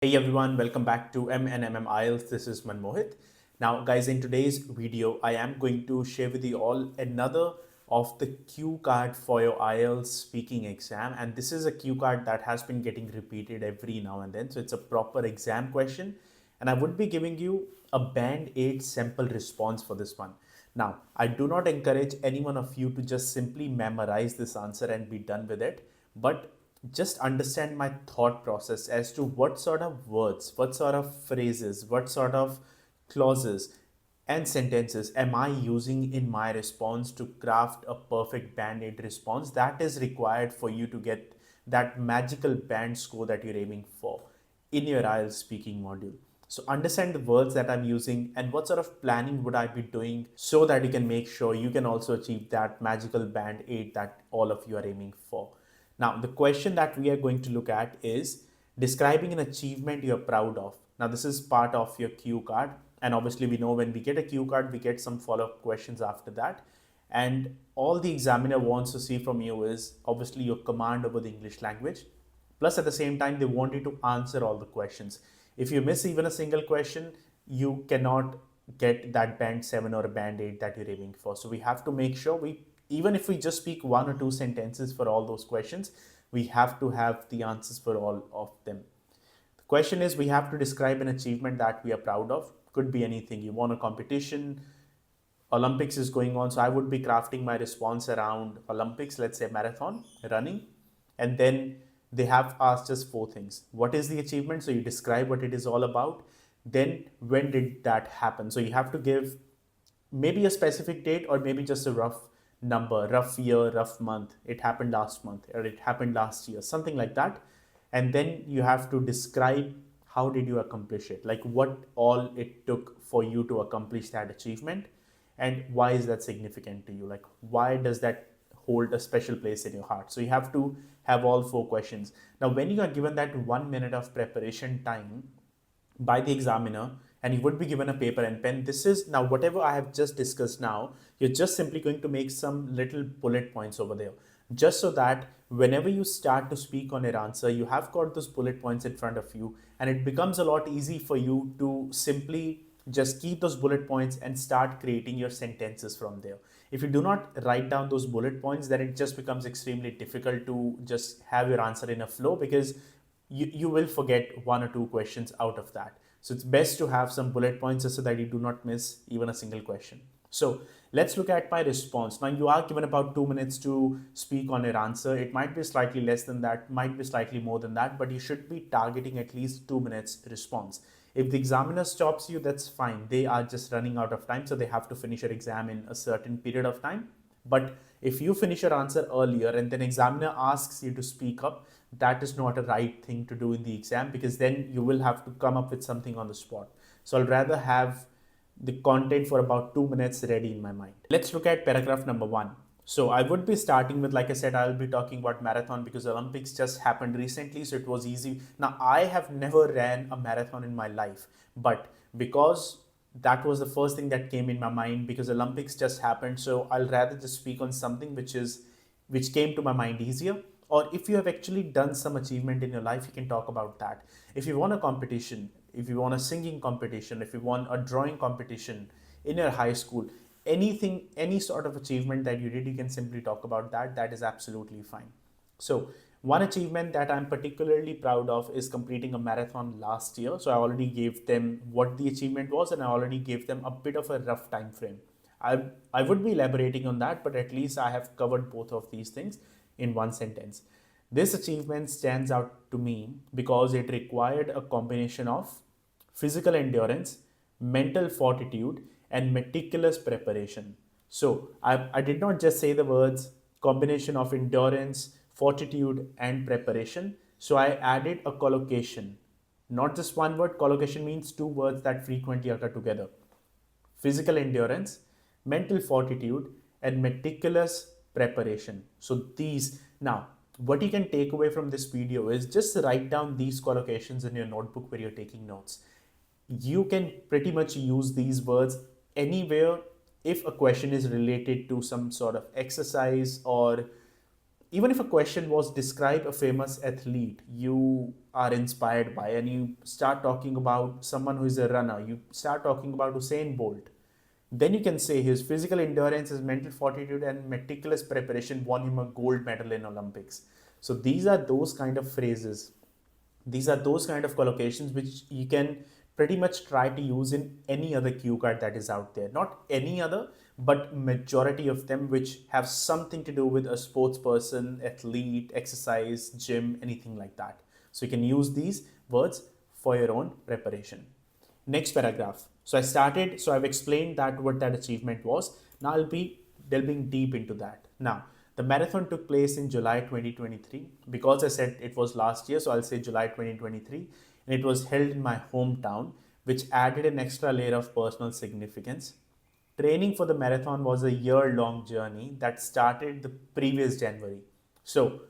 Hey everyone, welcome back to M&MM IELTS. This is Manmohit. Now, guys, in today's video, I am going to share with you all another of the cue card for your IELTS speaking exam. And this is a cue card that has been getting repeated every now and then. So it's a proper exam question. And I would be giving you a band 8 sample response for this one. Now, I do not encourage any one of you to just simply memorize this answer and be done with it. But just understand my thought process as to what sort of words, what sort of phrases, what sort of clauses and sentences am I using in my response to craft a perfect band 8 response that is required for you to get that magical band score that you're aiming for in your IELTS speaking module. So understand the words that I'm using and what sort of planning would I be doing so that you can make sure you can also achieve that magical band 8 that all of you are aiming for. Now, the question that we are going to look at is describing an achievement you're proud of. Now, this is part of your cue card. And obviously, we know when we get a cue card, we get some follow-up questions after that. And all the examiner wants to see from you is obviously your command over the English language. Plus, at the same time, they want you to answer all the questions. If you miss even a single question, you cannot get that band 7 or a band 8 that you're aiming for. So we have to make sure even if we just speak one or two sentences for all those questions, we have to have the answers for all of them. The question is, we have to describe an achievement that we are proud of. Could be anything. You won a competition, Olympics is going on, so I would be crafting my response around Olympics, let's say marathon, running, and then they have asked us four things. What is the achievement? So you describe what it is all about. Then when did that happen? So you have to give maybe a specific date or maybe just a rough number, rough year, rough month. It happened last month or it happened last year, something like that. And then you have to describe how did you accomplish it, like what all it took for you to accomplish that achievement and why is that significant to you, like why does that hold a special place in your heart. So you have to have all four questions. Now when you are given that 1 minute of preparation time by the examiner and you would be given a paper and pen, this is now whatever I have just discussed now, you're just simply going to make some little bullet points over there, just so that whenever you start to speak on your answer, you have got those bullet points in front of you and it becomes a lot easy for you to simply just keep those bullet points and start creating your sentences from there. If you do not write down those bullet points, then it just becomes extremely difficult to just have your answer in a flow because you will forget one or two questions out of that. So it's best to have some bullet points so that you do not miss even a single question. So let's look at my response. Now you are given about 2 minutes to speak on your answer. It might be slightly less than that, might be slightly more than that, but you should be targeting at least 2 minutes response. If the examiner stops you, that's fine. They are just running out of time, so they have to finish your exam in a certain period of time. But if you finish your answer earlier and then examiner asks you to speak up, that is not a right thing to do in the exam because then you will have to come up with something on the spot. So I'll rather have the content for about 2 minutes ready in my mind. Let's look at paragraph number 1. So I would be starting with, like I said, I'll be talking about marathon because Olympics just happened recently, so it was easy. Now I have never ran a marathon in my life, but because that was the first thing that came in my mind because Olympics just happened, so I'll rather just speak on something which came to my mind easier. Or if you have actually done some achievement in your life, you can talk about that. If you won a competition, if you won a singing competition, if you won a drawing competition in your high school, anything, any sort of achievement that you did, you can simply talk about that. That is absolutely fine. So one achievement that I'm particularly proud of is completing a marathon last year. So I already gave them what the achievement was and I already gave them a bit of a rough time frame. I would be elaborating on that, but at least I have covered both of these things in one sentence. This achievement stands out to me because it required a combination of physical endurance, mental fortitude, and meticulous preparation. So I did not just say the words combination of endurance, fortitude, and preparation. So I added a collocation. Not just one word, collocation means two words that frequently occur together. Physical endurance, mental fortitude, and meticulous preparation. So these, now, what you can take away from this video is just write down these collocations in your notebook where you're taking notes. You can pretty much use these words anywhere if a question is related to some sort of exercise or even if a question was describe a famous athlete you are inspired by, and you start talking about someone who is a runner, you start talking about Usain Bolt, then you can say his physical endurance, his mental fortitude, and meticulous preparation won him a gold medal in Olympics. So these are those kind of phrases. These are those kind of collocations which you can pretty much try to use in any other cue card that is out there. Not any other, but majority of them which have something to do with a sports person, athlete, exercise, gym, anything like that. So you can use these words for your own preparation. Next paragraph. So I've explained that what that achievement was. Now I'll be delving deep into that. Now, the marathon took place in July 2023. Because I said it was last year, so I'll say July 2023. And it was held in my hometown, which added an extra layer of personal significance. Training for the marathon was a year-long journey that started the previous January. So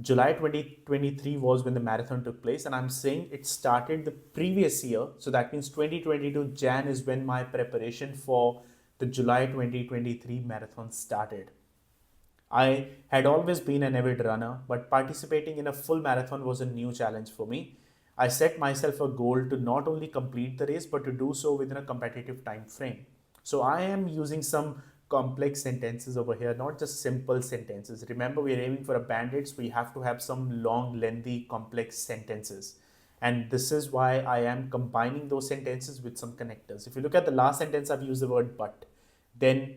July 2023 was when the marathon took place, and I'm saying it started the previous year. So that means 2022 Jan is when my preparation for the July 2023 marathon started. I had always been an avid runner, but participating in a full marathon was a new challenge for me. I set myself a goal to not only complete the race but to do so within a competitive time frame. So I am using some complex sentences over here, not just simple sentences. Remember, we are aiming for a bandit, so we have to have some long, lengthy, complex sentences. And this is why I am combining those sentences with some connectors. If you look at the last sentence, I've used the word but. Then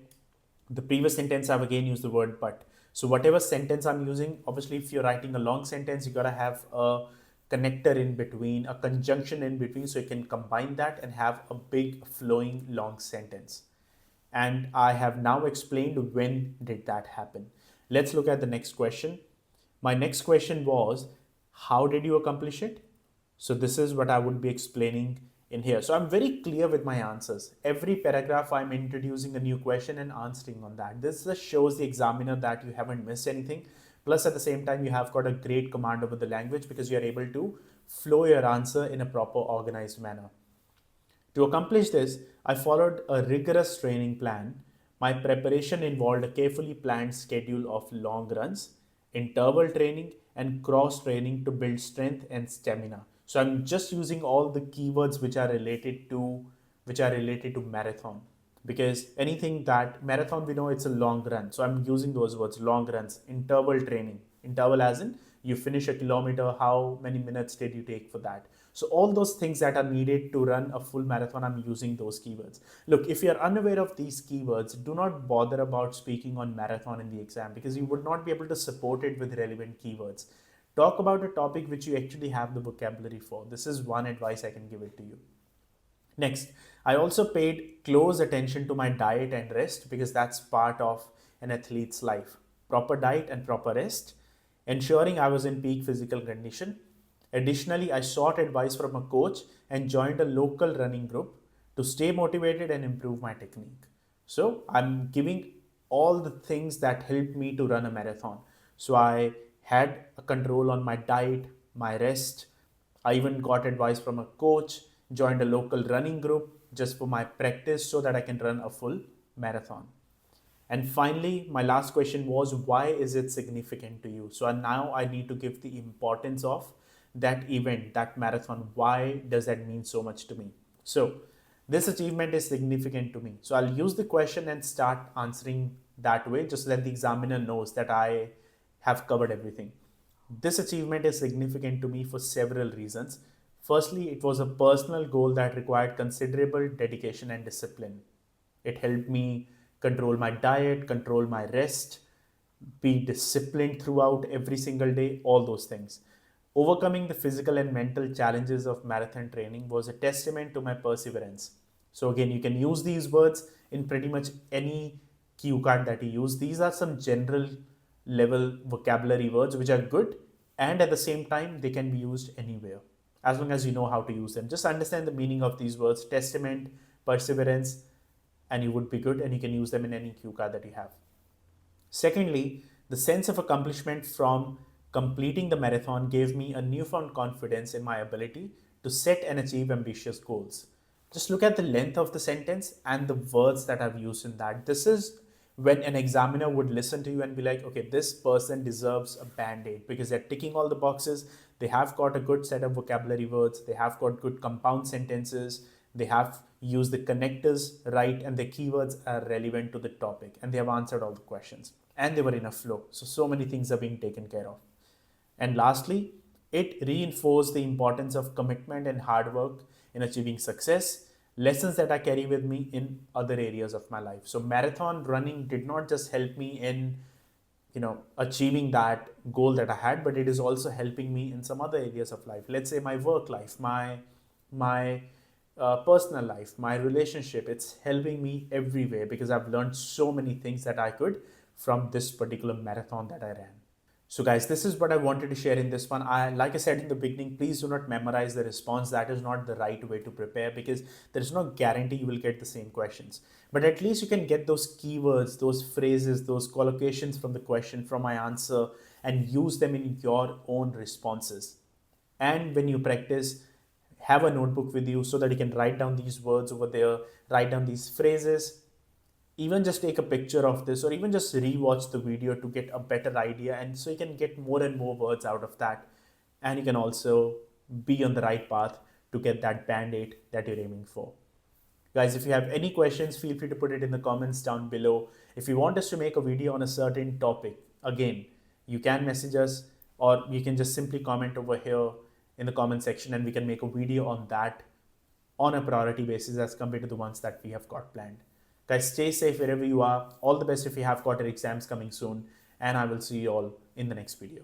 the previous sentence, I've again used the word but. So whatever sentence I'm using, obviously, if you're writing a long sentence, you gotta have a connector in between, a conjunction in between, so you can combine that and have a big flowing long sentence. And I have now explained when did that happen. Let's look at the next question. My next question was, how did you accomplish it? So this is what I would be explaining in here. So I'm very clear with my answers. Every paragraph I'm introducing a new question and answering on that. This just shows the examiner that you haven't missed anything. Plus at the same time, you have got a great command over the language because you're able to flow your answer in a proper organized manner. To accomplish this, I followed a rigorous training plan. My preparation involved a carefully planned schedule of long runs, interval training, and cross training to build strength and stamina. So I'm just using all the keywords which are related to marathon, because anything that marathon, we know it's a long run. So I'm using those words: long runs, interval training, interval as in you finish a kilometer, how many minutes did you take for that? So all those things that are needed to run a full marathon, I'm using those keywords. Look, if you're unaware of these keywords, do not bother about speaking on marathon in the exam, because you would not be able to support it with relevant keywords. Talk about a topic which you actually have the vocabulary for. This is one advice I can give it to you. Next, I also paid close attention to my diet and rest, because that's part of an athlete's life. Proper diet and proper rest, ensuring I was in peak physical condition. Additionally, I sought advice from a coach and joined a local running group to stay motivated and improve my technique. So I'm giving all the things that helped me to run a marathon. So I had a control on my diet, my rest. I even got advice from a coach, joined a local running group just for my practice so that I can run a full marathon. And finally, my last question was, why is it significant to you? So now I need to give the importance of that event, that marathon. Why does that mean so much to me? So this achievement is significant to me. So I'll use the question and start answering that way, just so that the examiner knows that I have covered everything. This achievement is significant to me for several reasons. Firstly, it was a personal goal that required considerable dedication and discipline. It helped me control my diet, control my rest, be disciplined throughout every single day, all those things. Overcoming the physical and mental challenges of marathon training was a testament to my perseverance. So again, you can use these words in pretty much any cue card that you use. These are some general level vocabulary words which are good, and at the same time they can be used anywhere as long as you know how to use them. Just understand the meaning of these words: testament, perseverance, and you would be good, and you can use them in any cue card that you have. Secondly, the sense of accomplishment from completing the marathon gave me a newfound confidence in my ability to set and achieve ambitious goals. Just look at the length of the sentence and the words that I've used in that. This is when an examiner would listen to you and be like, okay, this person deserves a band-aid because they're ticking all the boxes, they have got a good set of vocabulary words, they have got good compound sentences, they have used the connectors right, and the keywords are relevant to the topic, and they have answered all the questions, and they were in a flow. So many things are being taken care of. And lastly, it reinforced the importance of commitment and hard work in achieving success, lessons that I carry with me in other areas of my life. So marathon running did not just help me in achieving that goal that I had, but it is also helping me in some other areas of life. Let's say my work life, my personal life, my relationship. It's helping me everywhere because I've learned so many things that I could from this particular marathon that I ran. So guys, this is what I wanted to share in this one. Like I said in the beginning, please do not memorize the response. That is not the right way to prepare because there is no guarantee you will get the same questions. But at least you can get those keywords, those phrases, those collocations from the question, from my answer, and use them in your own responses. And when you practice, have a notebook with you so that you can write down these words over there, write down these phrases, even just take a picture of this, or even just rewatch the video to get a better idea, and so you can get more and more words out of that, and you can also be on the right path to get that band-aid that you're aiming for. Guys, if you have any questions, feel free to put it in the comments down below. If you want us to make a video on a certain topic, again, you can message us, or you can just simply comment over here in the comment section, and we can make a video on that on a priority basis as compared to the ones that we have got planned. Guys, stay safe wherever you are. All the best if you have got your exams coming soon, and I will see you all in the next video.